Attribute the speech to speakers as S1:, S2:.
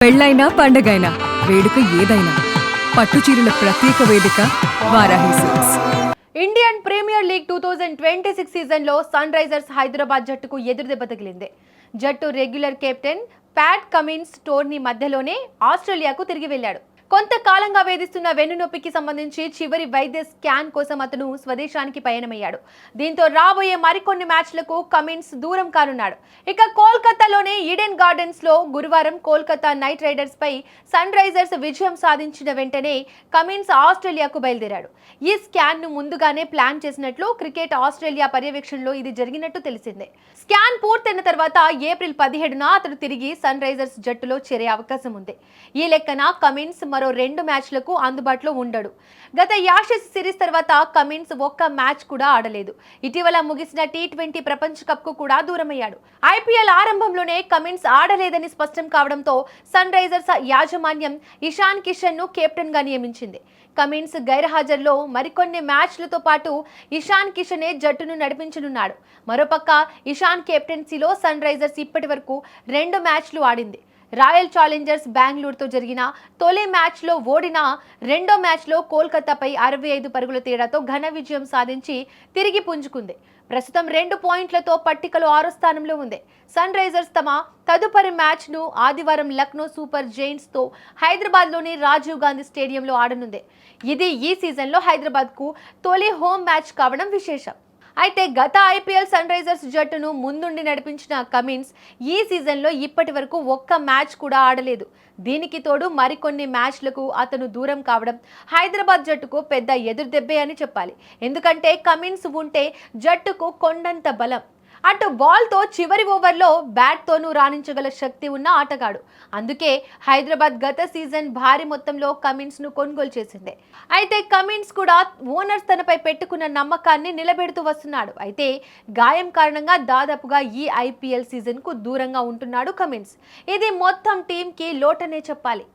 S1: పెళ్ళైనా పండగైనా వేడుక ఏదైనా పట్టుచీరల ప్రత్యేక వేదిక Varahi silks.
S2: Indian Premier League 2026 సీజన్లో సన్ రైజర్స్ హైదరాబాద్ జట్టుకు ఎదురుదెబ్బ తగిలింది. జట్టు రెగ్యులర్ కెప్టెన్ ప్యాట్ కమిన్స్ టోర్నీ మధ్యలోనే ఆస్ట్రేలియాకు తిరిగి వెళ్లాడు. కొంతకాలంగా వేధిస్తున్న వెన్నునొప్పికి సంబంధించి చివరి వైద్య స్కాన్ కోసం అతను స్వదేశానికి పయనమయ్యాడు. దీంతో రాబోయే మరికొన్ని మ్యాచ్లకు కమిన్స్ దూరం కానున్నాడు. ఇక కోల్కతాలోని ఈడెన్ గార్డెన్స్ లో గురువారం కోల్కతా నైట్ రైడర్స్ పై సన్ రైజర్స్ విజయం సాధించిన వెంటనే కమిన్స్ ఆస్ట్రేలియాకు బయలుదేరాడు. ఈ స్కాన్ ను ముందుగానే ప్లాన్ చేసినట్లు క్రికెట్ ఆస్ట్రేలియా పర్యవేక్షణలో ఇది జరిగినట్టు తెలిసిందే. స్కాన్ పూర్తయిన తర్వాత ఏప్రిల్ 17న అతను తిరిగి సన్ రైజర్స్ జట్టులో చేరే అవకాశం ఉంది. ఈ లెక్కన కమిన్స్ మరో 2 మ్యాచ్లకు అందుబాటులో ఉండడు. గత యాషెస్ సిరీస్ తర్వాత కమిన్స్ ఒక్క మ్యాచ్ కూడా ఆడలేదు. ఇటీవల ముగిసిన టీ20 ప్రపంచ కప్ కు కూడా దూరమయ్యాడు. ఐపీఎల్ ఆరంభంలోనే కమిన్స్ ఆడలేదని స్పష్టం కావడంతో సన్ రైజర్స్ యాజమాన్యం ఇషాన్ కిషన్ ను కెప్టెన్ గా నియమించింది. కమిన్స్ గైర్హాజరులో మరికొన్ని మ్యాచ్లతో పాటు ఇషాన్ కిషనే జట్టును నడిపించనున్నాడు. మరోపక్క ఇషాన్ కెప్టెన్సీలో సన్ రైజర్స్ ఇప్పటి వరకు 2 మ్యాచ్లు ఆడింది. రాయల్ ఛాలెంజర్స్ బెంగళూరుతో జరిగిన తొలి మ్యాచ్లో ఓడిన రెండో మ్యాచ్లో కోల్కతాపై 65 పరుగుల తేడాతో ఘన విజయం సాధించి తిరిగి పుంజుకుంది. ప్రస్తుతం 2 పాయింట్లతో పట్టికలో 6వ స్థానంలో ఉంది. సన్ రైజర్స్ తమ తదుపరి మ్యాచ్ను ఆదివారం లక్నో సూపర్ జైంట్స్తో హైదరాబాద్లోని రాజీవ్ గాంధీ స్టేడియంలో ఆడనుంది. ఇది ఈ సీజన్లో హైదరాబాద్కు తొలి హోమ్ మ్యాచ్ కావడం విశేషం. అయితే గత ఐపీఎల్ సన్ రైజర్స్ జట్టును ముందుండి నడిపించిన కమిన్స్ ఈ సీజన్లో ఇప్పటి వరకు ఒక్క మ్యాచ్ కూడా ఆడలేదు. దీనికి తోడు మరికొన్ని మ్యాచ్లకు అతను దూరం కావడం హైదరాబాద్ జట్టుకు పెద్ద ఎదురుదెబ్బే అని చెప్పాలి. ఎందుకంటే కమిన్స్ ఉంటే జట్టుకు కొండంత బలం. అటు బాల్తో చివరి ఓవర్లో బ్యాట్తోనూ రాణించగల శక్తి ఉన్న ఆటగాడు. అందుకే హైదరాబాద్ గత సీజన్ భారీ మొత్తంలో కమిన్స్ ను కొనుగోలు చేసింది. అయితే కమిన్స్ కూడా ఓనర్స్ తనపై పెట్టుకున్న నమ్మకాన్ని నిలబెడుతూ వస్తున్నాడు. అయితే గాయం కారణంగా దాదాపుగా ఈ ఐపీఎల్ సీజన్ కు దూరంగా ఉంటున్నాడు కమిన్స్. ఇది మొత్తం టీంకి లోటనే చెప్పాలి.